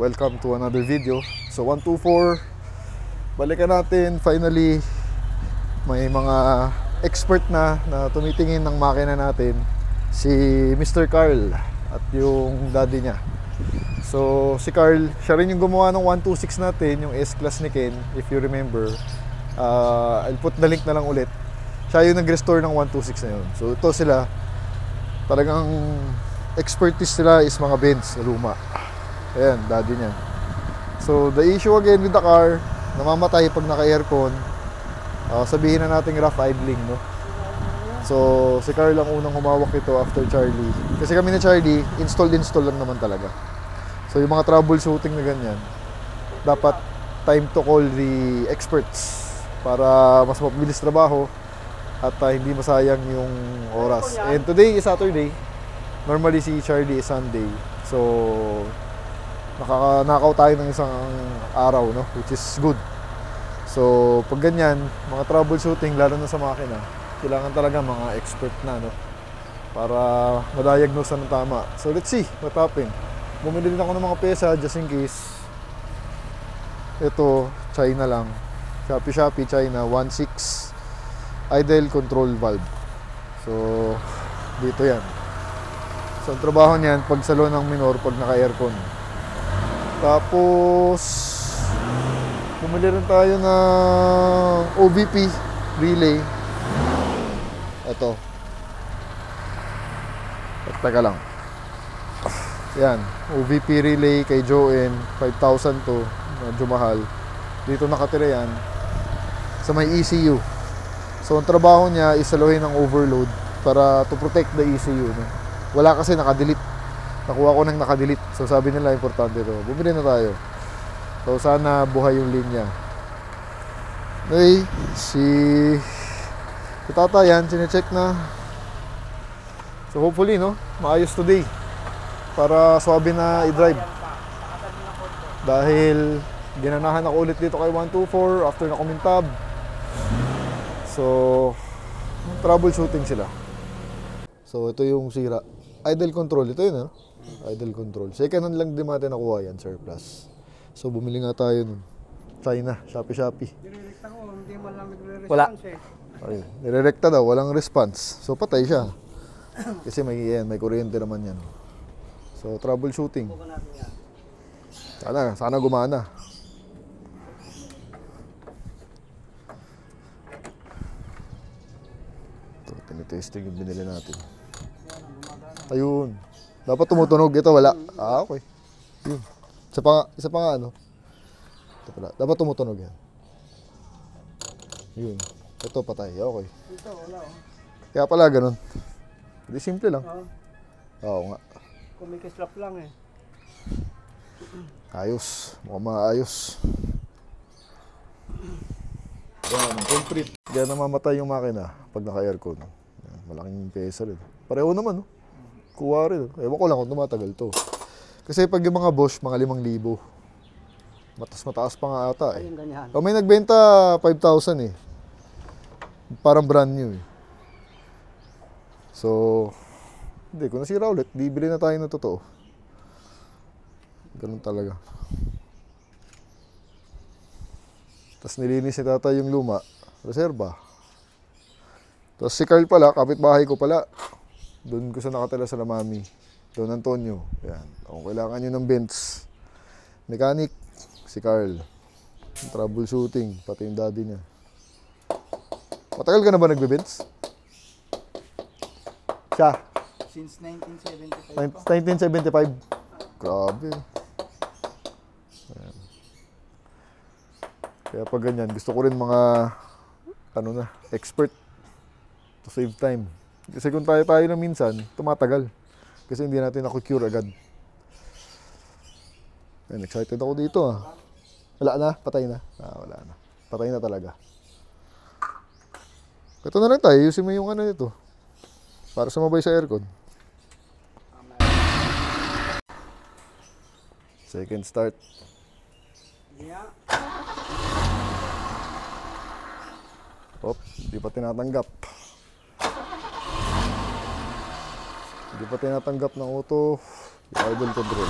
welcome to another video. So 124, balikan natin. Finally, may mga expert na tumitingin ng makina natin, si Mr. Carl at yung daddy niya. So si Carl, siya rin yung gumawa ng 126 natin, yung S-Class ni Ken, if you remember. I'll put the link na lang ulit. Siya yung nag-restore ng 126 na yun. So ito sila, talagang expertise sila is mga Benz na luma. Ayan, daddy niya. So the issue again with the car, namamatay pag naka-aircon. Sabihin na natin rough idling, no? So si Carl ang unang humawak ito after Charlie. Kasi kami ni Charlie, install lang naman talaga. So yung mga troubleshooting na ganyan, dapat time to call the experts para mas mabilis trabaho at hindi masayang yung oras. And today is Saturday. Normally si Charlie is Sunday. So nakaka-nakaw tayo ng isang araw, no? Which is good. So pag ganyan, mga troubleshooting lalo na sa makina, kailangan talaga mga expert na, no? Para ma-diagnose ng tama. So let's see what happened. Bumili din ako ng mga pyesa just in case. Ito, China lang. Shopee China 1.6 idle control valve. So dito yan. So ang trabaho niyan pag sa loan ng minor, pag naka-aircon. Tapos bumili rin tayo ng OVP relay. Ito. Teka lang. Yan, OVP relay kay Joen, 5,000 to, medyo mahal. Dito nakatira yan sa may ECU. So ang trabaho niya is saluhin ng overload para to protect the ECU, no? Wala kasi nakadelete. Nakuha ko nang nakadelete. So sabi nila importante to. Bumili na tayo. So sana buhay yung linya. Okay, si tata yan, sinecheck na. So hopefully, no, maayos today para swabe na i-drive. Dahil ginanahan ako ulit dito kay 124 after na kumintab. So troubleshooting sila. So ito yung sira. Idle control, ito yun, no? Idle control. Second hand lang din natin nakuha yan, surplus. So bumili nga tayo nun. China, Shopee. Nirerekta ko, hindi man lang nagre-response. Wala. Ayun, nirerekta daw, walang response. So patay siya. Kasi may kuryente naman yan. So troubleshooting. Sana gumana. Ito, tinitesting yung binili natin. Ayun. Dapat tumutunog. Ito wala. Okay. Yun. Isa pa nga, ano. Ito pala. Dapat tumutunog yan. Yun. Ito patay. Okay. Ito, wala. Kaya pala ganun. Hindi simple lang. Oo nga. Kumikislap lang eh. Ayos. Mukhang maayos. Yan. Complete. Kaya namamatay yung makina pag naka-aircon. Malaking pyesa rin. Pareho naman, no? Kuha rin. Ewan ko lang kung tumatagal to. Kasi pag yung mga Bosch, mga 5,000. Mataas pa nga ata eh. O may nagbenta 5,000 eh. Parang brand new eh. So, hindi, kung nasira ulit, bibili na tayo ng totoo. Ganun talaga. Tapos nilinis ni tata yung luma. Reserva. Tapos si Carl pala, kapitbahay ko pala. Doon ko sa nakatala sa Lamami. Don Antonio. Yan. Kung kailangan nyo ng Benz mechanic, si Carl. Troubleshooting, pati yung daddy niya. Matagal ka na ba nagbe-Benz? Siya? Since 1975. 1975. Grabe. Ayan. Kaya pag ganyan, gusto ko rin mga expert to save time. Kasi kung tayo na minsan, tumatagal. Kasi hindi natin na-cure agad. Ayan, excited ako dito ah. Wala na? Patay na? Wala na. Patay na talaga. Ito na lang tayo. Ayusin mo yung ito. Para sumabay sa aircon. Second start. Yeah. Di pa tinatanggap. Hindi pa tinatanggap ng auto yung idle control.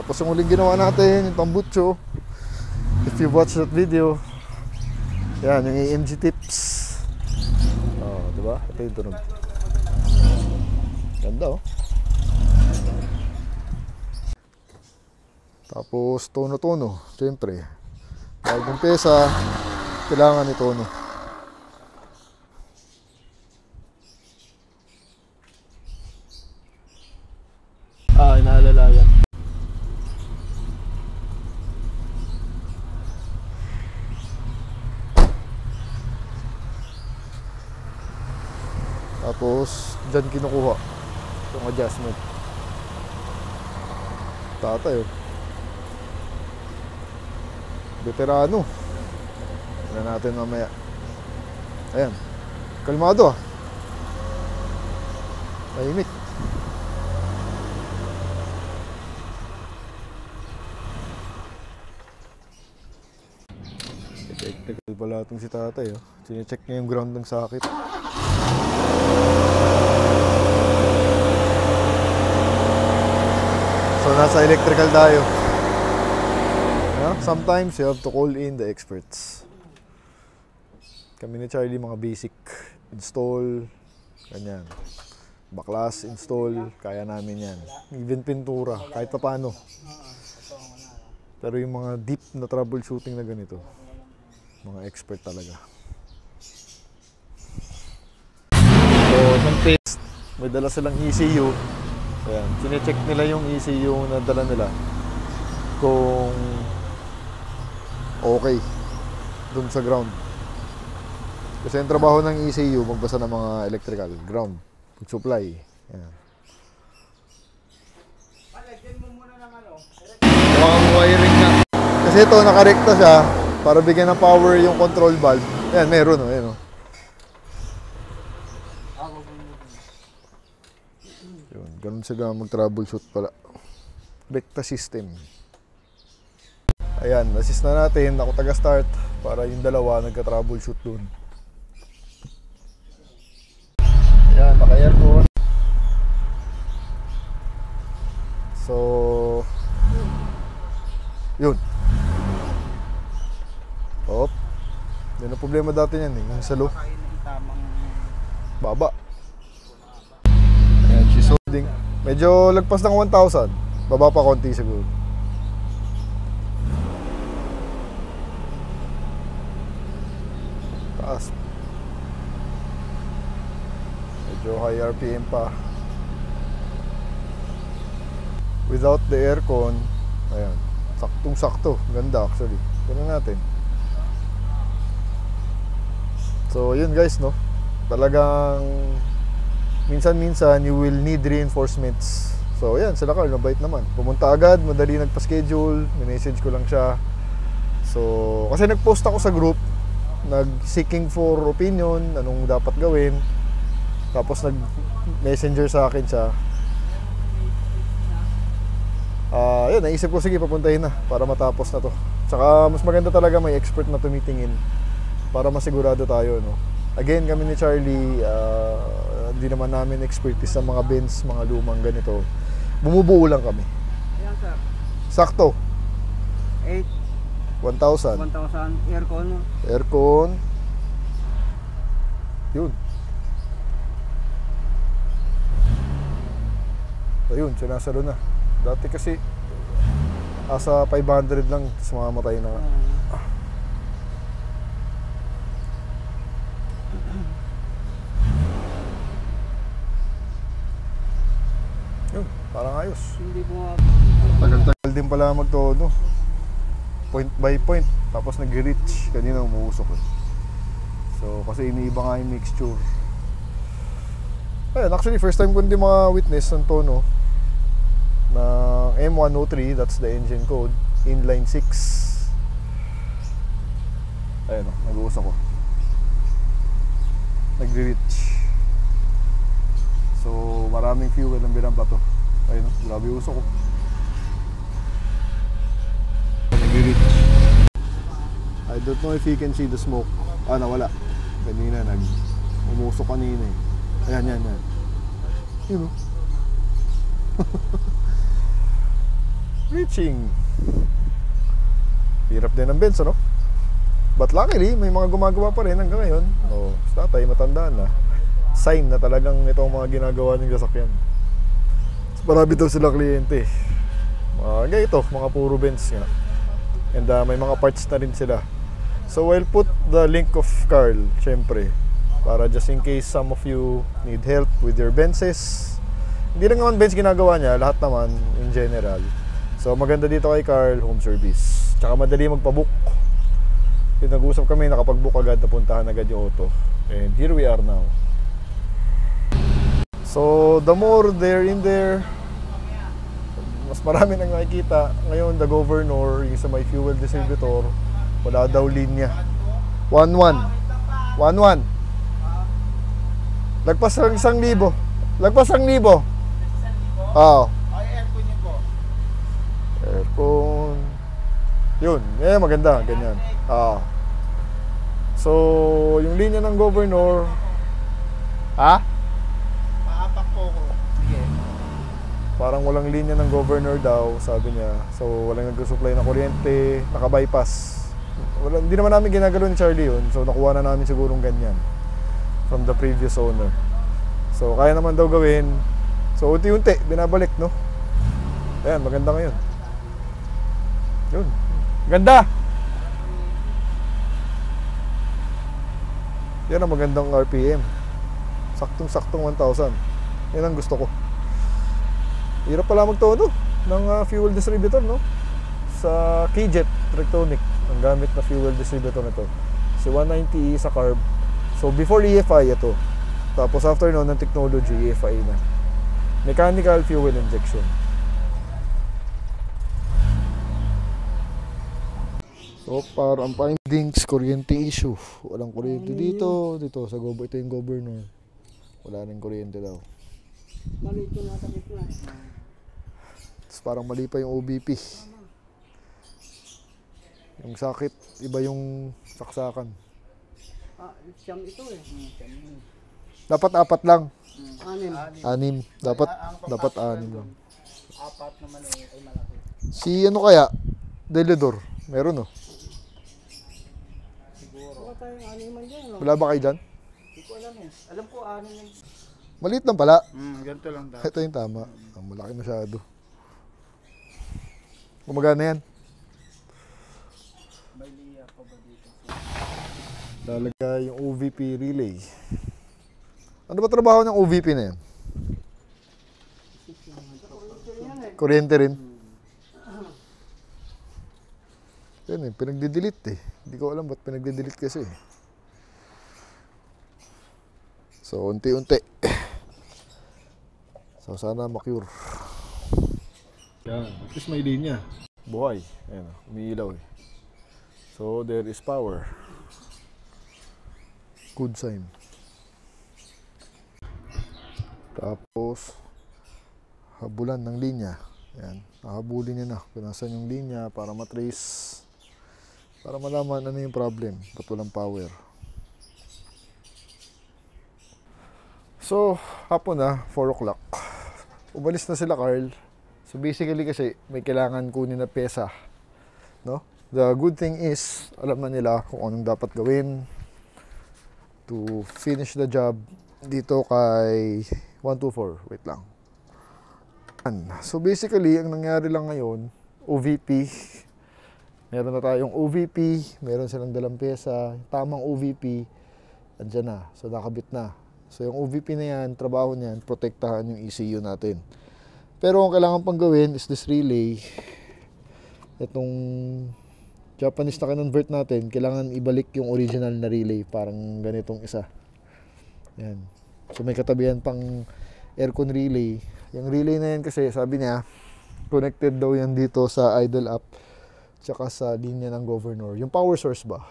Tapos yung huling ginawa natin, yung tambucho. If you watch that video, yan, yung AMG tips. Oh, diba? Ito yung tunog. Ganda oh. Tapos tono-tono, siyempre. Dahil yung pesa, kailangan ni tono. Inaalalayan. Tapos, dyan kinukuha yung adjustment. Tatay oh. Veterano. Tignan natin mamaya. Ayan. Kalmado ah. Tahimik. Technical pala itong si tatay oh. Sine-check niya yung ground ng socket. So nasa electrical tayo. Sometimes you have to call in the experts. Kami ni Charlie mga basic install, ganyan. Baklas, install, kaya namin yan. Even pintura, kahit pa paano. Pero yung mga deep na troubleshooting na ganito, mga expert talaga. So, ng test, may dala silang ECU. Ayan, sine-check nila yung ECU na dala nila. Kung okay dun sa ground. Kasi yung trabaho ng ECU, magbasa ng mga electrical, ground, supply. Ayan. Mukhang wiring na. Kasi ito, nakarekta siya para bigyan ng power yung control valve. Ayan, meron o. Ayan o. Yun, ganun sila mag-troubleshoot pala. Rekta system. Ayan, assist na natin. Ako taga-start para yung dalawa nagka-troubleshoot dun. Ayan, naka-aircon. So, yun. Op. Yan ang problema dati yan eh. Yung salo. Baba. Ayan, she's holding. Medyo lagpas ng 1,000. Baba pa konti siguro. Taas. Medyo high RPM pa. Without the aircon, ayan, saktong-sakto. Ganda actually. Tignan natin. So, yun guys, no? Talagang minsan-minsan you will need reinforcements. So, ayan, sila Carl, mabait naman. Pumunta agad, madali nagpa-schedule, minessage ko lang siya. So, kasi nag-post ako sa group, nag-seeking for opinion, anong dapat gawin. Tapos nag-messenger sa akin siya. Yun, naisip ko, sige, papuntahin na para matapos na to. Tsaka mas maganda talaga may expert na tumitingin para masigurado tayo, no? Again, kami ni Charlie, hindi naman namin expertise sa mga Benz, mga lumang ganito. Bumubuo lang kami. Ayan sir. Sakto. 8, 1,000. 1,000 aircon. Aircon. Yun. Ayun, sinasalo na. Dati kasi asa 500 lang, tapos mamamatay na. Yun, parang ayos. Hindi po Tagal-tagal din pala magtono. Point by point, tapos nag-reach. Kanina umuusok eh. So, kasi iniiba nga yung mixture. Ayan, actually first time ko hindi witness ng tono na M103, that's the engine code, inline 6. Ayan o, nag-uusok ko. Nag-reach. So, maraming fuel ang binamba to. Ayun o, grabe usok ko. Nag-reach. I don't know if you can see the smoke. Nawala. Kanina, umusok kanina eh. Ayan, yan, yan. Yun o. Reaching. Hirap din ng Benz, ano? But luckily, may mga gumagawa pa rin hanggang ngayon. Oh, si tatay, matandaan na. Sign na talagang ito ang mga ginagawa ng sasakyan. Marami daw sila kliyente. Mga ito, mga puro Benz nga. And may mga parts na rin sila. So I'll put the link of Carl, syempre, para just in case some of you need help with your Benzes. Hindi lang naman Benz ginagawa niya, lahat naman in general. So maganda dito kay Carl, home service. Tsaka madali magpabook. Nag-usap kami, nakapag-book agad, napuntahan agad yung auto. And here we are now. So the more they're in there, mas marami nang nakikita. Ngayon, the governor, yung sa may fuel distributor, wala daw linya. 1-1. 1-1. Lagpas ng 1,000. Lagpas ng 1,000. Oo. Ay, aircon niyo po. Aircon. Yun. Maganda. Ganyan. Oo. So, yung linya ng governor. Ha? Maapak po ko. Sige. Parang walang linya ng governor daw, sabi niya. So, walang nag-supply ng kuryente, naka-bypass. Hindi naman namin ginagalo ni Charlie yun. So, nakuha na namin sigurong ganyan from the previous owner. So, kaya naman daw gawin. So, unti-unti, binabalik, no? Ayan, maganda ngayon. Yun. Ganda! Yan ang magandang RPM. Saktong-saktong 1,000. Yan ang gusto ko. Hirap pala magtono ng fuel distributor, no? Sa K-Jet Rectonic, ang gamit na fuel distributor nito. Si 190E sa carb. So before EFI ito. Tapos after noon ng technology, EFI na. Mechanical fuel injection. So para ang findings, kuryente issue. Walang kuryente dito, sa gobo. Ito yung governor. Wala nang kuryente daw. Maliit yung nasa gitna. Tapos parang mali pa yung OBP. Yung sakit, iba yung saksakan. Siyam ito eh. Dapat 4 lang. 6. 6. Dapat 6 lang. Apat naman ay malaki. Si ano kaya? Delidor. Meron, no? Wala tayong animan dyan. No? Wala ba kayo dyan? Hindi ko alam yan. Alam ko ano yan. Maliit lang pala. Ganito lang daw. Ito yung tama. Malaki masyado. Gumagana yan. May liya pa ba dito? Lalagay yung OVP relay. Ano ba trabaho ng OVP na yan? Kuryente rin. Yan eh, pinagdi-delete eh. Hindi ko alam ba't pinagdi-delete kasi. So, unti-unti. So, sana ma-cure. Yan, at least may linya. Buhay. Ayan, umiilaw eh. So, there is power. Good sign. Tapos, habulan ng linya. Ayan, nahabulin niya na kung nasan yung linya para matrace. Para malaman ano yung problem. Ba't walang power. So, hapon na, 4 o'clock. Umalis na sila, Carl. So, basically kasi, may kailangan kunin na pyesa. No? The good thing is, alam na nila kung anong dapat gawin to finish the job dito kay 124. Wait lang. So, basically, ang nangyari lang ngayon, OVP. Meron na tayong OVP. Meron silang dalang pyesa. Tamang OVP. Andyan na. So, nakabit na. So, yung OVP na yan, trabaho niyan, protektahan yung ECU natin. Pero ang kailangan pang gawin is this relay. Itong Japanese na kinonvert natin, kailangan ibalik yung original na relay. Parang ganitong isa. Yan. So, may katabihan pang aircon relay. Yung relay na yan kasi, sabi niya, connected daw yan dito sa idle up tsaka sa linya ng governor. Yung power source ba?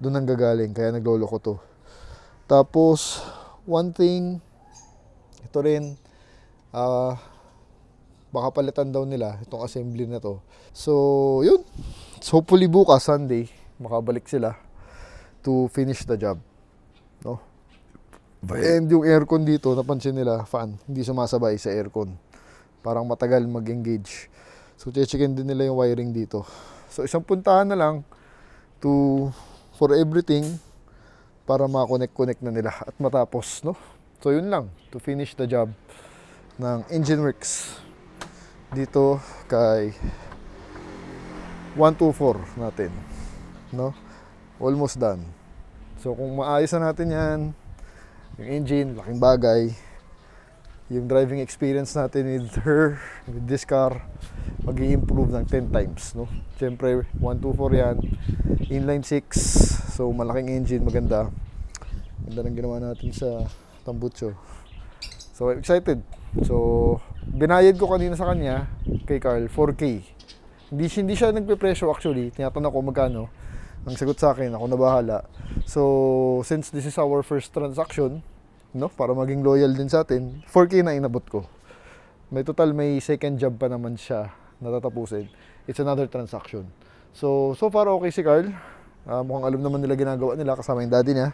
Doon ang gagaling, kaya nagloloko to. Tapos, one thing, ito rin, baka palitan daw nila itong assembly na to. So, yun. So, hopefully bukas, Sunday, makabalik sila to finish the job. No? And yung aircon dito, napansin nila, fan, hindi sumasabay sa aircon. Parang matagal mag-engage. So checkin din nila yung wiring dito. So isang puntahan na lang for everything para ma-connect na nila at matapos, no? So yun lang, to finish the job ng Engine Works dito kay 124 natin, no? Almost done. So kung maayos na natin yan, yung engine, laking bagay, yung driving experience natin with this car, mag-i-improve ng 10 times, no? Siyempre 124 yan, inline 6, so malaking engine, maganda ng ginawa natin sa Tambucho. So I'm excited. So binayad ko kanina sa kanya, kay Carl, 4K. Hindi siya nagpe-presyo actually. Tinatanong ko magkano. Ang sagot sa akin, ako na bahala. So, since this is our first transaction, no, para maging loyal din sa atin, 4K na inabot ko. May second job pa naman siya natatapusin. It's another transaction. So far okay si Carl. Mukhang alam naman nila ginagawa nila kasama yung daddy niya.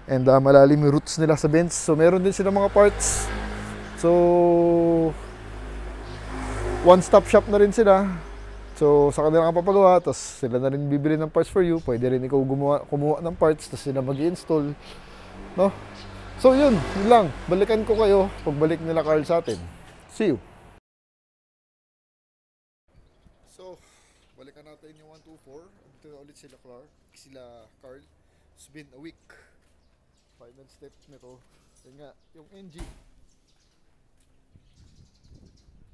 And malalim yung roots nila sa Benz. So meron din sila mga parts. So one-stop shop na rin sila. So sa kanila kang papagawa, tapos sila na rin bibili ng parts for you. Pwede rin ikaw kumuha ng parts, tapos sila mag-i-install, no? So yun lang. Balikan ko kayo pagbalik nila Carl sa atin. See you. So, balikan natin yung 124. Dito na ulit sila Carl. It's been a week. Final step nito. Yun nga, yung engine.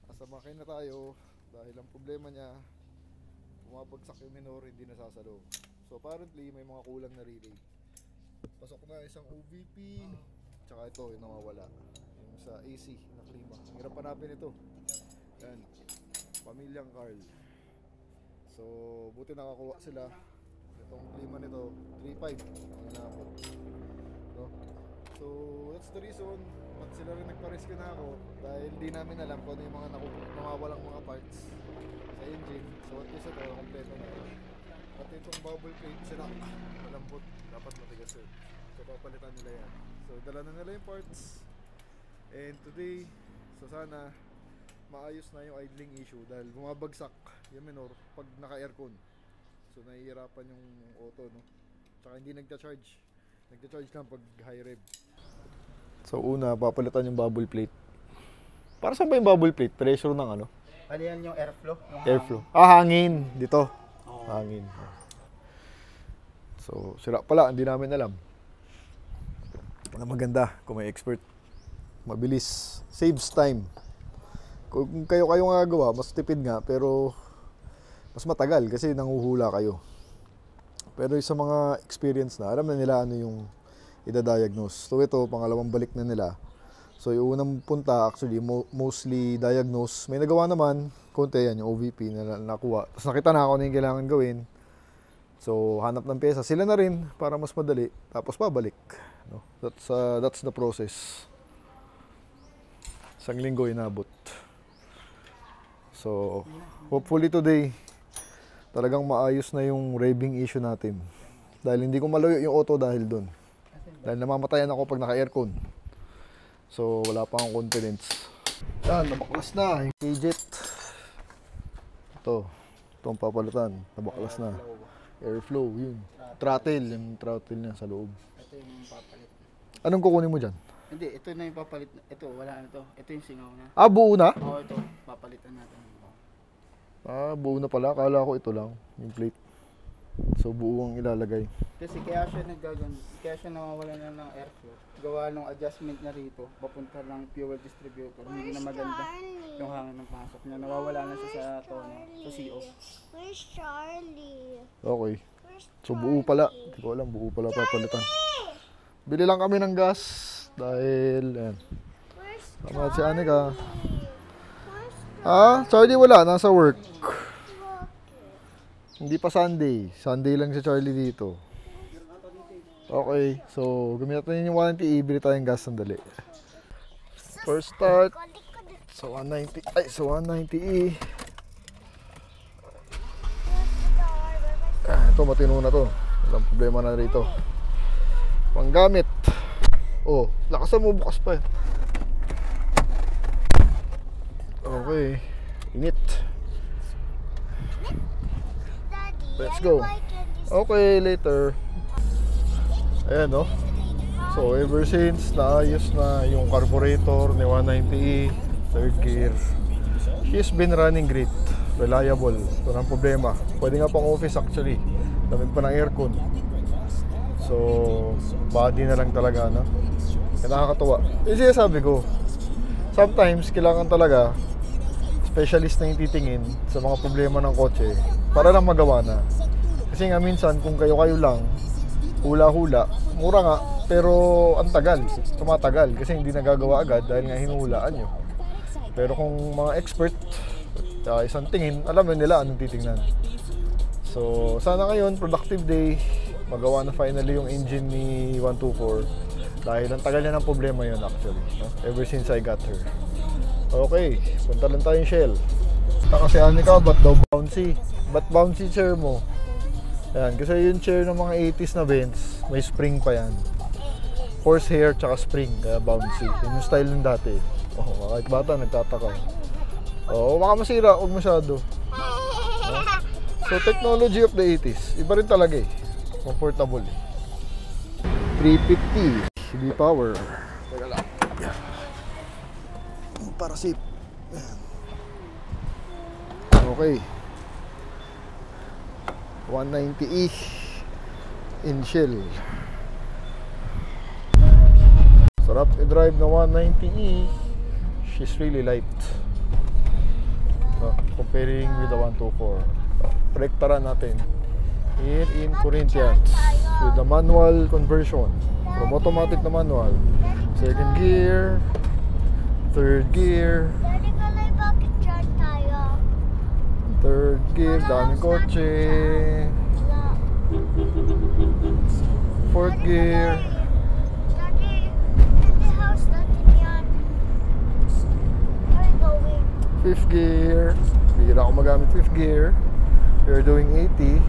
Nasa makina tayo. Dahil ang problema niya, bumabagsak yung minor, hindi nasasalo. So apparently may mga kulang na relay. Pasok na isang OVP, tsaka ito yung nawawala, yung sa AC na klima. Hirap hanapin ito. Yan, pamilyang Carl. So buti nakakuha sila. Itong klima nito 3.5 ang inabot, no? So that's the reason ba't sila rin nagpa-rescue na ako, dahil di namin alam kung ano yung mga nawawalang mga parts sa engine. So at least ito, kompleto na. At itong bubble plate sila, malambot, dapat matigas yun. So papalitan nila yan. So dala na nila yung parts. And today, so sana maayos na yung idling issue dahil bumabagsak yung minor pag naka-aircon. So nahihirapan yung auto, no? Tsaka hindi nagcha-charge. Nagcha-charge lang pag high rev. So una, papalitan yung bubble plate. Para saan ba yung bubble plate? Pressure ng ano? Ano yan yung airflow? Yung Airflow. Hangin. Dito. Oh. Hangin. So, sira pala. Hindi namin alam. Maganda kung may expert. Mabilis. Saves time. Kung kayo nga gawa, mas tipid nga. Pero, mas matagal kasi nanguhula kayo. Pero sa mga experience na, alam na nila ano yung idadiagnose. So ito, pangalawang balik na nila. So yung unang punta, actually, mostly diagnose. May nagawa naman, konti yan, yung OVP na nakuha. Tapos nakita na ako na yung kailangan gawin. So hanap ng pyesa. Sila na rin, para mas madali. Tapos pabalik. No? That's the process. Isang linggo inabot. So, hopefully today, talagang maayos na yung revving issue natin. Dahil hindi ko malayo yung auto dahil doon. Dahil namamatayan ako pag naka-aircon. So, wala pa akong confidence. Yan, nabaklas na yung K-Jet. Ito ang papalitan. Nabaklas na. Airflow, yun. Throttle, yung throttle niya sa loob. Ito yung papalit. Anong kukunin mo dyan? Hindi, ito na yung papalit. Ito, wala na ito. Ito yung singaw na. Buo na? Oo, ito. Papalitan natin. Buo na pala. Akala ko ito lang, yung plate. So, buo ang ilalagay. Kasi kaya siya nawawala na ng airflow. Gawa ng adjustment na rito, papunta lang fuel distributor. Hindi na maganda yung hangin ng pasok niya. Nawawala na siya sa tono, sa CO. Where's Charlie? Okay. Where's So, buo pala. Hindi ko alam, buo pala papalitan. Bili lang kami ng gas dahil, ayan. Where's Tama si Anika. Where's Charlie wala, nasa work. Charlie? Hindi pa Sunday. Sunday lang si Charlie dito. Okay, so gamitin yung warranty, ibili tayong gas sandali. First start. So 190, so 190E. Ito matino na to. Walang problema na rito. Panggamit. Oh, lakasan mo, bukas pa. Okay. Init. Let's go. Okay, later. Ayan, no? So, ever since naayos na yung carburetor ni 190E, third gear, she's been running great. Reliable. Walang problema. Pwede nga pang office actually. Damit pa ng aircon. So, body na lang talaga, no? Kaya nakakatuwa. Yung sinasabi ko, sometimes kailangan talaga specialist na yung titingin sa mga problema ng kotse para lang magawa na. Kasi nga minsan kung kayo-kayo lang, hula-hula, mura nga, pero ang tagal, tumatagal kasi hindi nagagawa agad dahil nga hinuhulaan nyo. Pero kung mga expert, isang tingin, alam nila anong titingnan. So, sana ngayon, productive day, magawa na finally yung engine ni 124 dahil ang tagal niya ng problema yun actually, no? Ever since I got her. Okay, punta lang tayong Shell. Kasi ka, ba't daw bouncy? Ba't bouncy chair mo? Ayan, kasi yung chair ng mga 80s na Benz, may spring pa yan. Horsehair tsaka spring, kaya bouncy. Yun yung style ng dati. Oh, kahit bata, nagtataka. Oo, baka masira, huwag masyado. No? So, technology of the 80s, iba rin talaga eh. Comfortable eh. 350 V-Power. Teka lang. Para safe. Okay. 190E in Shell. Sarap i-drive na 190E. She's really light. Comparing with the 124. Rektaran natin here in Corinthians with the manual conversion from automatic na manual. Second gear, third gear, Daddy, kalay bakit dyan tayo? third gear, daming kotse. Wala. Fourth gear, Daddy, in the house natin yan. Where are you going? fifth gear. Bihira ako magamit fifth gear. We're doing 80.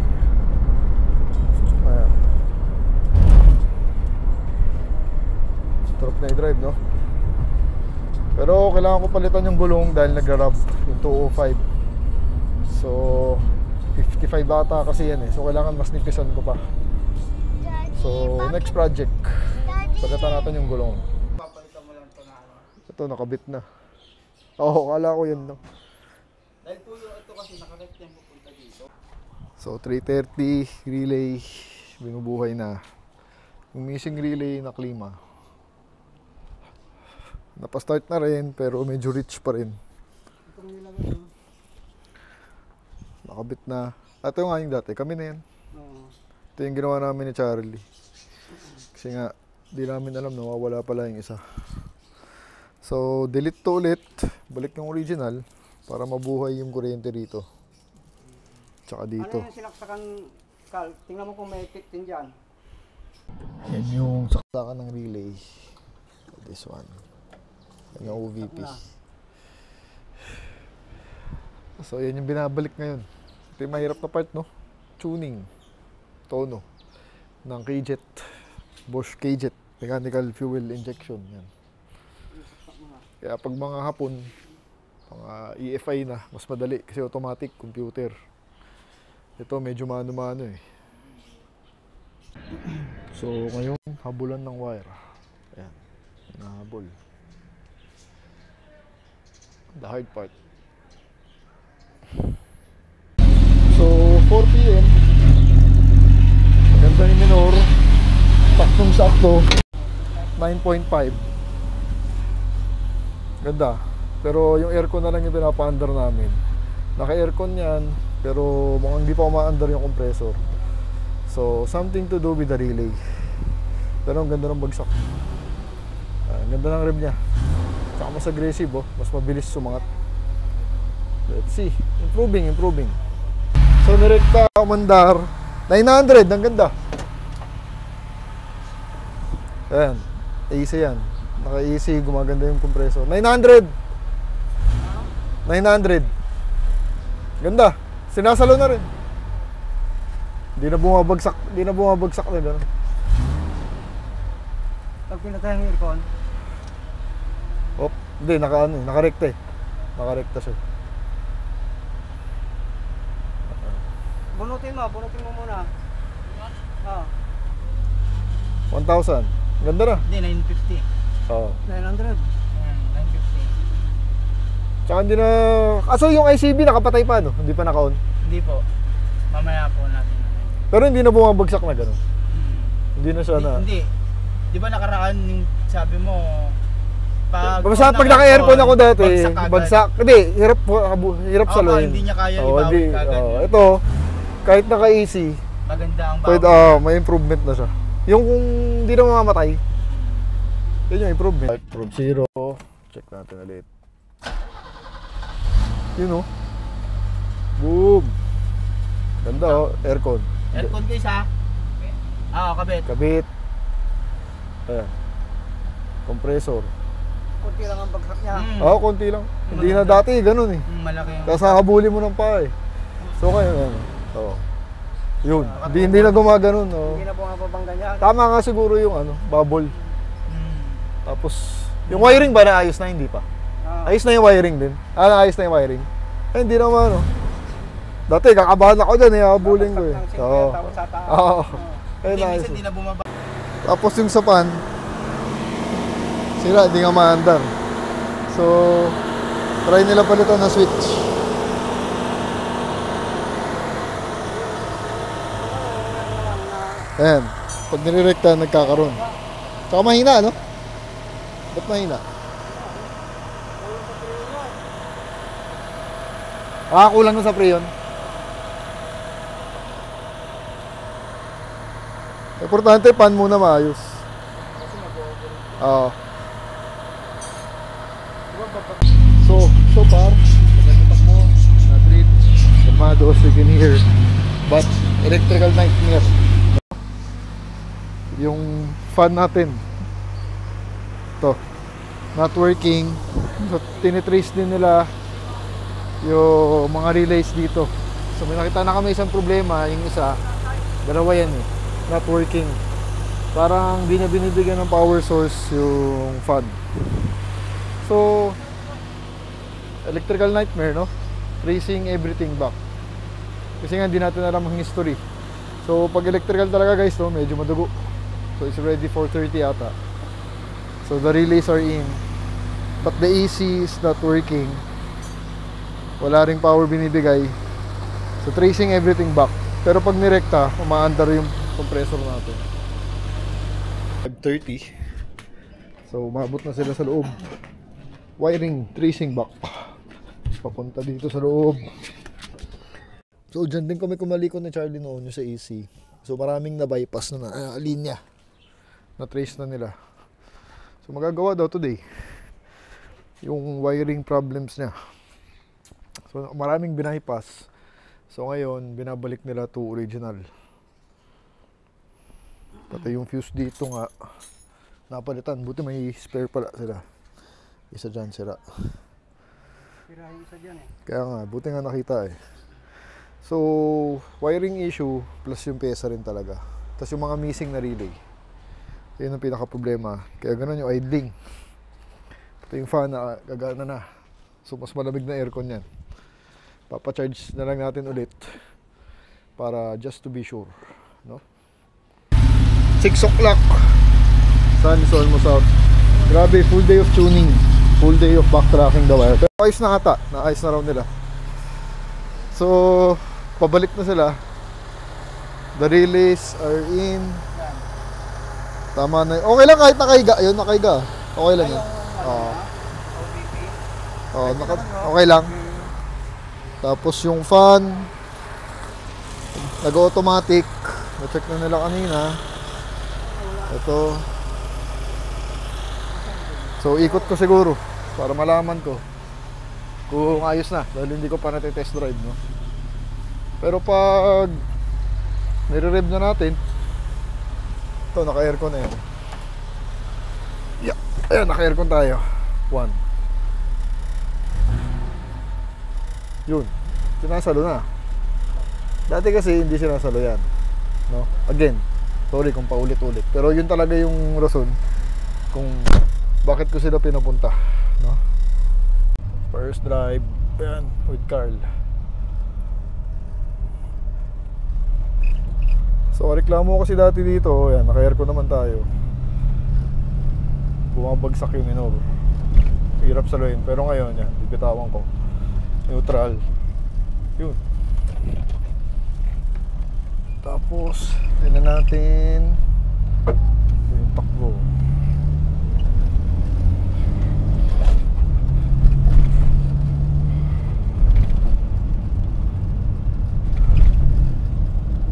Ayan. Sarap na i-drive, no? Pero kailangan ko palitan yung gulong dahil nagra-rub yung 205. So 55 bata kasi yan eh. So kailangan mas nipisan ko pa. Daddy, So next project, palitan natin yung gulong. Papalitan mo lang ito na ano. Ito nakabit na. Oo, kala ko yun, no? Dahil tuyo ito kasi nakarect yung pupunta dito. So 330 relay binubuhay na. Yung missing relay na klima. Napastart na rin pero medyo rich pa rin. Itong nilagay, no? Nakabit na. Ito yung aking dati, kami na yan. Oo. Ito yung ginawa namin ni Charlie. Kasi nga, di namin alam na mawawala pala yung isa. So delete to ulit. Balik yung original para mabuhay yung kuryente rito. Tsaka dito. Ano yung sinaksakan, Carl? Tingnan mo kung may fit din dyan. Yan yung saksakan ng relay. This one. Yan yung OVP. So yan yung binabalik ngayon. Ito yung mahirap na part, no? Tuning. Tono. Ng K-Jet. Bosch K-Jet. Mechanical fuel injection. Yan. Kaya pag mga hapon, mga EFI na, mas madali. Kasi automatic, computer. Ito medyo mano-mano eh. So ngayon, habulan ng wire. Ayan. Nahabol. The hard part. So 4 PM. Maganda ni Minor. Saktong sakto. 9.5. Ganda. Pero yung aircon na lang yung pinapa-under namin. Naka-aircon yan. Pero mukhang hindi pa ma-under yung compressor. So something to do with the relay. Pero ang ganda ng bagsak. Ang ganda ng rim niya. Tsaka mas aggressive, oh. Mas mabilis sumangat. Let's see. Improving. So nirekta umandar. 900, ang ganda. Ayan. AC yan. Naka-AC, gumaganda yung compressor. 900! 900. Ganda. Sinasalo na rin. Hindi na bumabagsak na gano'n. Pag pinatay ang aircon, Oh, hindi, nakarekta eh. Nakarekta siya. bunutin Bunutin mo muna. Ah, 1,000. Ganda na. Hindi, 950. Oo. 900. 950. Tsaka hindi na... Kaso yung ICB nakapatay pa, no? Hindi pa naka-on. Hindi po. Mamaya po natin. Pero hindi na bumabagsak na gano'n. Hindi na siya na... Hindi. Di ba nakaraan yung sabi mo, Basta pag naka-aircon ako dati, bagsak. Hindi, hirap sa loin. Hindi niya kaya Oo, ibawin hindi. kagad. Ito, kahit naka-AC, Maganda ang pwede, bawin. may improvement na siya. Yung kung hindi na mamamatay, yun yung improvement. Probe 0, check natin ulit. Yun o. Boom! Ganda o, aircon. Aircon guys ha? Kabit. Kabit. Ayan. Compressor. Kunti lang ang bagsak niya. Oo, konti lang. Hindi na dati, ganun eh. Malaki yung... Tapos habulin mo ng pa eh. So kayo, ano. Oo. Yun. Hindi na gumaganon. Oh. Hindi na bumababang ganyan. Tama nga siguro yung ano, bubble. Tapos, yung wiring ba naayos na? Hindi pa. Ayos na yung wiring din. Naayos na yung wiring. Eh, hindi naman, Dati, kakabahan ako dyan, habulin ko eh. Oo. Oo. Eh, naayos. Hindi na bumaba. Tapos yung sa pan, sira, hindi nga maandar. So, try nila palitan ng switch. Ayan, pag nirerekta, nagkakaroon. Tsaka mahina, no? Ba't mahina? Kulang na sa preyon. Importante, pan muna maayos. Oo. So far, pagkalitak mo, na-treat, kalmado, as you can hear. But, electrical nightmare. Yung fan natin, to, not working. So, tinitrace din nila yung mga relays dito. So, may nakita na kami isang problema. Yung isa, dalawa yan eh, not working. Parang di na binibigyan ng power source yung fan. So, electrical nightmare, no? Tracing everything back. Kasi nga, di natin alam ang history. So, pag electrical talaga guys, no, medyo madugo. So, it's ready for 30 ata. So, the relays are in. But the AC is not working. Wala ring power binibigay. So, tracing everything back. Pero pag nirekta, umaandar yung compressor natin. 5:30. So, umabot na sila sa loob. Wiring, tracing back. Papunta dito sa loob. So, dyan din kami kumalikot ni Charlie noon yung sa AC. So, maraming na-bypass na linya. Na-trace na nila. So, magagawa daw today yung wiring problems niya. So, maraming binaypass. So, ngayon, binabalik nila to original. Pati yung fuse dito nga, napalitan. Buti may spare pala sila. Isa dyan, sira. Pirahin isa dyan eh. Kaya nga, buti nga nakita eh. So, wiring issue plus yung pesa rin talaga. Tapos yung mga missing na relay. Yun ang pinaka-problema. Kaya ganun yung idling. Pati yung fan na gagana na. So, mas malamig na aircon yan. Papa-charge na lang natin ulit para just to be sure, no? 6 o'clock. Sun is almost out. Grabe, full day of tuning. Full day of backtracking the wire. Pero ayos na ata. Naayos na raw nila. So, pabalik na sila. The relays are in. Tama na. Okay lang kahit nakaiga. Yun, nakaiga. Okay lang yun. Okay lang. Tapos yung fan, nag-automatic. Na-check na nila kanina. Ito. So, ikot ko siguro para malaman ko kung ayos na. Dahil hindi ko pa natitest drive, no? Pero pag nire-rev na natin, ito, naka-aircon na yan. Yeah. Ayan, naka-aircon tayo. 1. Yun. Sinasalo na. Dati kasi hindi sinasalo yan. No? Again, sorry kung paulit-ulit. Pero yun talaga yung rason kung bakit ko sila pinapunta. No? First drive. Ayan, with Carl. So reklamo kasi dati dito, yan, naka-aircon naman tayo. Bumabagsak yung minor. Hirap saluhin, pero ngayon yan, bibitawan ko. Neutral. Yun. Tapos, tingnan natin yung takbo.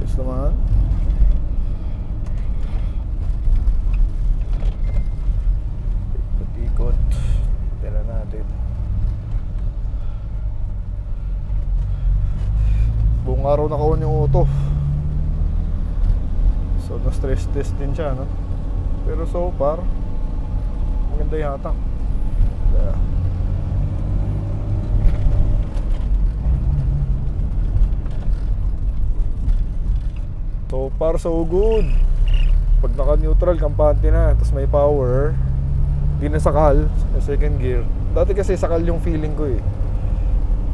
Ayos naman. Ikot-ikot. Tingnan natin. Buong araw naka-on yung auto. So na-stress test din siya, no? Pero so far maganda yung hatak. Yeah. So far so good. Pag naka-neutral, kampante na, tapos may power, di na sakal sa second gear. Dati kasi sakal yung feeling ko eh.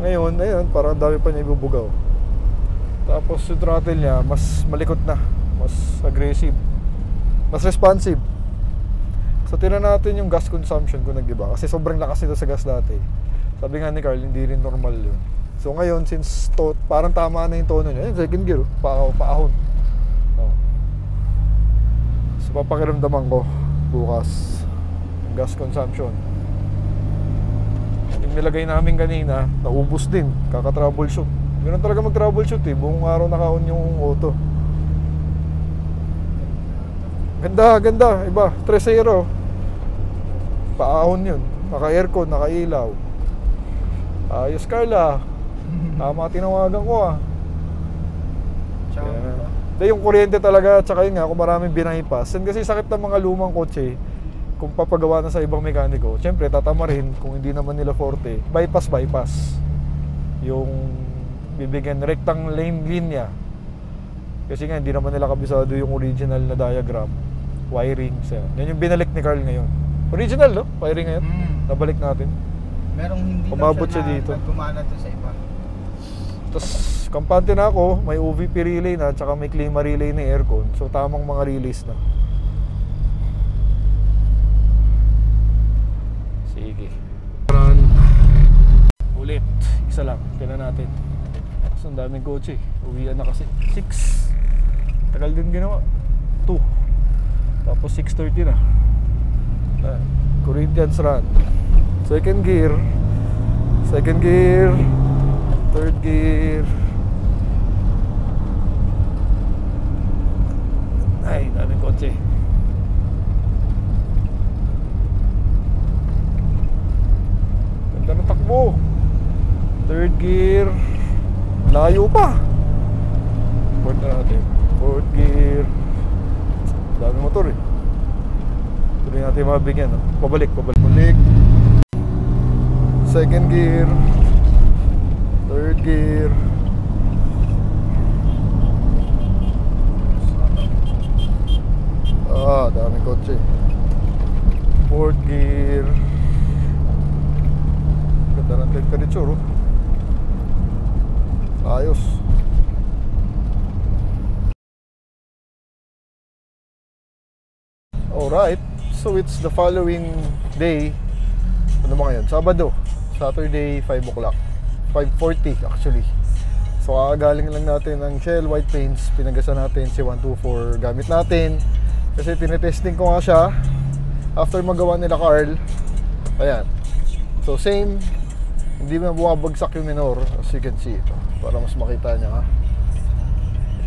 Ngayon, ayun, parang dami pa niya ibubugaw. Tapos yung throttle niya, mas malikot na, mas aggressive, mas responsive. So tingnan natin yung gas consumption ko nag-iba. Kasi sobrang lakas nito sa gas dati. Sabi nga ni Carl, hindi rin normal yun. So ngayon, since parang tama na yung tono niya, second gear, paahon. Oh. So papakiramdaman ko bukas yung gas consumption. Yung nilagay namin kanina, naubos din, kaka-troubleshoot. Ganun talaga mag-troubleshoot eh, buong araw naka-on yung auto. Ganda, iba, 3.0. Paahon yun, naka-aircon, naka-ilaw. Ayos Carla. Tama tinawagan ko ah. Yeah. Yung kuryente talaga, tsaka yun nga, kung maraming binahipas. And kasi sakit ng mga lumang kotse, kung papagawa na sa ibang mekaniko, syempre tatama rin kung hindi naman nila forte. Bypass. Yung bibigyan rektang lane linya. Kasi nga hindi naman nila kabisado yung original na diagram. Wiring. Yan yung binalik ni Carl ngayon. Original no? Wiring ngayon. Nabalik natin. Merong hindi umabot lang siya siya dito. nagkumana doon sa iba. Tapos kampante na ako, may OVP relay na, tsaka may klima relay na aircon. So tamang mga relays na. Sige. Run. Ulit. Isa lang. Tingnan natin. Kasi ang daming kotse. Uwian na kasi. 6. Tagal din ginawa. 2. Tapos 6:30 na. Corinthians run. Second gear. Third gear. Ay, daming kotse. Ganda ng takbo. Third gear. Layo pa. Fourth na natin. Fourth gear. Dami motor eh. Tuloy natin mabigyan. No? Pabalik. Second gear. Third gear. Daming kotse. Fourth gear. Ganda ng temperature oh. Ayos. Alright, so it's the following day. Ano ba ngayon? Sabado. Saturday, 5 o'clock. 5:40 actually. So kakagaling lang natin ng Shell white paints. Pinagasan natin si 124 gamit natin. Kasi tinetesting ko nga siya after magawa nila Carl. Ayan. So same. Hindi na bumabagsak yung minor. As you can see ito. Para mas makita niya ha.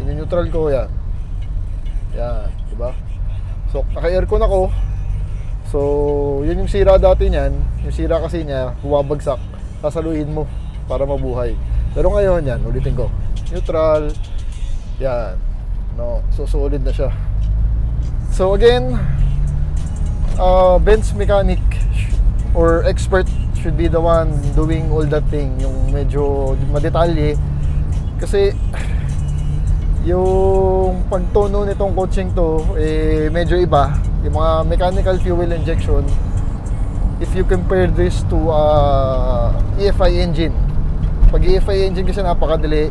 Ini-neutral ko yan. Yan, diba? So naka-aircon ako. So yun yung sira dati niyan. Yung sira kasi niya bumabagsak. Sasaluhin mo para mabuhay. Pero ngayon yan, ulitin ko. Neutral. Yan. No, so solid na siya. So again, Benz mechanic or expert should be the one doing all that thing, yung medyo madetalye. Kasi yung pagtono nitong coaching to medyo iba. Yung mga mechanical fuel injection, if you compare this to EFI engine, pag EFI engine kasi napakadali,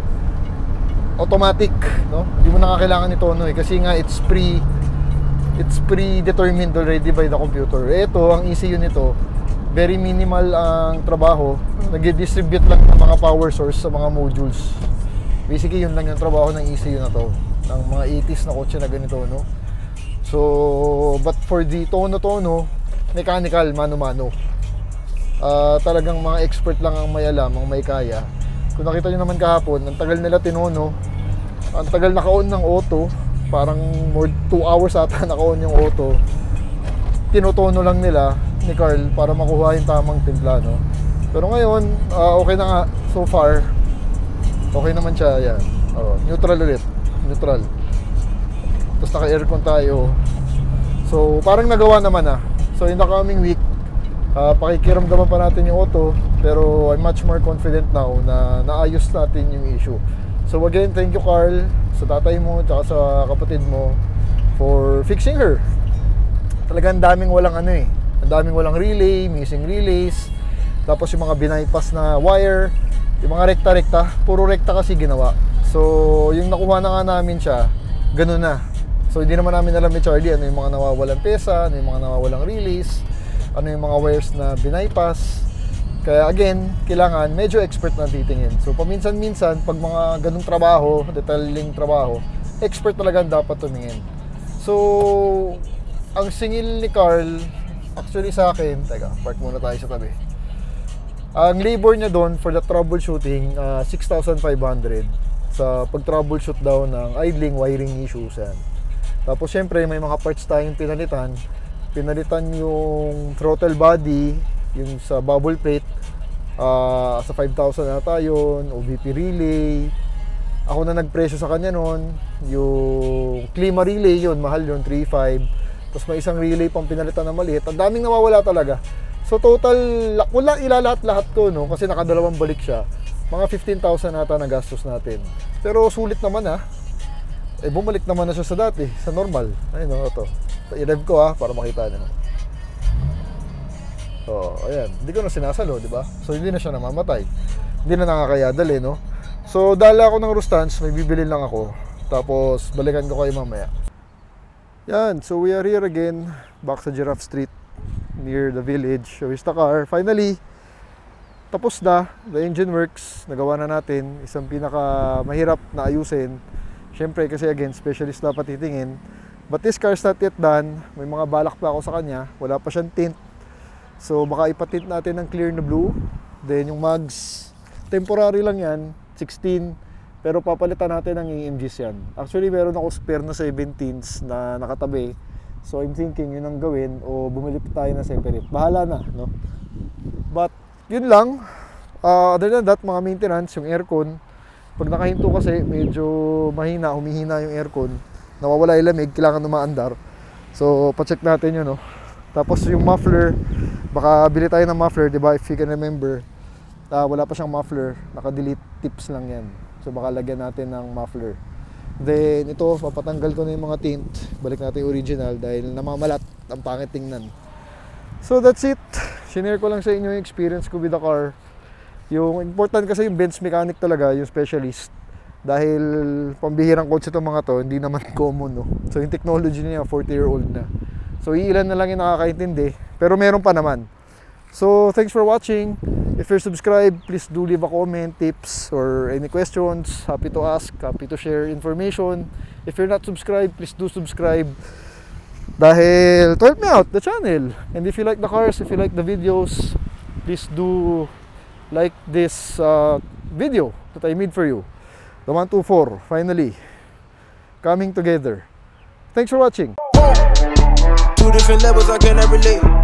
automatic, no? Hindi mo na kailangan itono eh, kasi nga it's predetermined already by the computer. Ito, ang ECU nito, very minimal ang trabaho. Nag-distribute lang ng mga power source sa mga modules. Basically, yun lang yung trabaho ng ECU na to, ng mga 80s na kotse na ganito, no? So, but for the tono-tono, mechanical, mano-mano. Talagang mga expert lang ang may alam, ang may kaya. Kung nakita nyo naman kahapon, ang tagal nila tinono, ang tagal naka-on ng auto, parang more 2 hours ata naka-on yung auto. Tinotono lang nila ni Carl para makuha yung tamang timpla, no? Pero ngayon, okay na nga so far. Okay naman siya, yan. Neutral ulit, neutral. Tapos naka-aircon tayo. So, parang nagawa naman na. So, in the coming week, pakikiramdaman pa natin yung auto, pero I'm much more confident now na naayos natin yung issue. So again, thank you Carl, sa tatay mo at sa kapatid mo for fixing her. Talagang daming walang ang daming walang relay, missing relays, tapos yung mga binaypass na wire, yung mga rekta-rekta, puro rekta kasi ginawa. So yung nakuha na nga namin siya, ganun na. So hindi naman namin alam ni Charlie ano yung mga nawawalang pesa, ano yung mga nawawalang relays, ano yung mga wires na binaypass. Kaya again, kailangan medyo expert na titingin. So paminsan-minsan, pag mga ganung trabaho, detailing trabaho, expert talaga dapat tumingin. So, ang singil ni Carl, actually sa akin, teka, park muna tayo sa tabi. Ang labor niya doon for the troubleshooting, 6,500 sa pag-troubleshoot daw ng idling, wiring issues yan. Tapos syempre, may mga parts tayong pinalitan. Pinalitan yung throttle body, yung sa bubble plate, sa 5,000 na tayo, OBP relay. Ako na nagpresyo sa kanya noon. Yung klima relay yun, mahal yun, 3,500. Tapos may isang relay pang pinalitan na maliit. Ang daming nawawala talaga. So total, wala ilalahat-lahat ko, no? Kasi nakadalawang balik siya. Mga 15,000 nata na gastos natin. Pero sulit naman bumalik naman na siya sa dati, sa normal. Ayun, ito. I-rev ko para makita niyo. So, ayan. Hindi ko na sinasalo, di ba? So, hindi na siya namamatay. Hindi na nakakayadal, no? So, dala ako ng Rustans, may bibili lang ako. Tapos, balikan ko kayo mamaya. Yan. So, we are here again, back sa Giraffe Street, near the village. So, here's the car. Finally, tapos na. The engine works. Nagawa na natin. Isang pinaka mahirap na ayusin. Siyempre, kasi again, specialist dapat titingin. But this car's not yet done. May mga balak pa ako sa kanya. Wala pa siyang tint. So baka ipatint natin ng clear na blue. Then yung mugs, temporary lang yan, 16. Pero papalitan natin ng AMGs yan. Actually meron ako spare na 17s na nakatabi. So I'm thinking yun ang gawin o bumili pa tayo na separate. Bahala na, no? But yun lang. Other than that, mga maintenance, yung aircon. Pag nakahinto kasi medyo mahina, humihina yung aircon. Nawawala yung lamig, kailangan umaandar. So pa-check natin yun, no? Tapos yung muffler, baka bili tayo ng muffler, di ba? If you can remember, wala pa siyang muffler, naka-delete tips lang yan. So baka lagyan natin ng muffler. Then ito, papatanggal ko na yung mga tint. Balik natin yung original dahil namamalat, ang pangit tingnan. So that's it. Shinare ko lang sa inyo yung experience ko with the car. Yung important kasi yung bench mechanic talaga, yung specialist. Dahil pambihirang kotse itong mga to, hindi naman common, no? So yung technology niya, 40-year-old na. So ilan na lang yung nakakaintindi, pero meron pa naman. So thanks for watching. If you're subscribed, please do leave a comment, tips, or any questions. Happy to ask, happy to share information. If you're not subscribed, please do subscribe. Dahil to help me out, the channel. And if you like the cars, if you like the videos, please do like this video that I made for you. The 124, finally, coming together. Thanks for watching. Two different levels, I cannot relate.